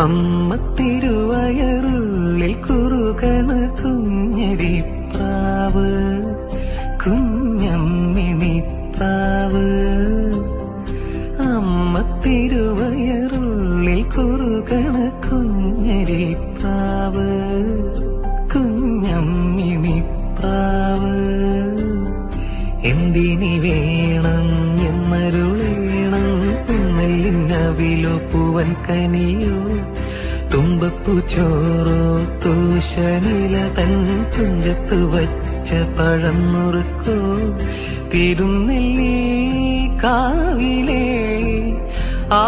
അമ്മ തിരുവയറുള്ളിൽ കുറുകണ കുഞ്ഞരിപ്രാവ്, കുഞ്ഞമ്മിണിപ്രാവ്. അമ്മ തിരുവയറുള്ളിൽ കുറുകണ കുഞ്ഞരിപ്രാവ്, കുഞ്ഞമ്മിണിപ്രാവ്. എന്തിനി വേണം എന്നരുളേണം, നെല്ലിനവിലോ പൂവൻ കനിയോ, തുമ്പപ്പൂ ചോറോ തൂശനില തൻ തുഞ്ചത്ത് വച്ച പഴം നുറുക്കോ, തിരുനെല്ലി കാവിലേ ആ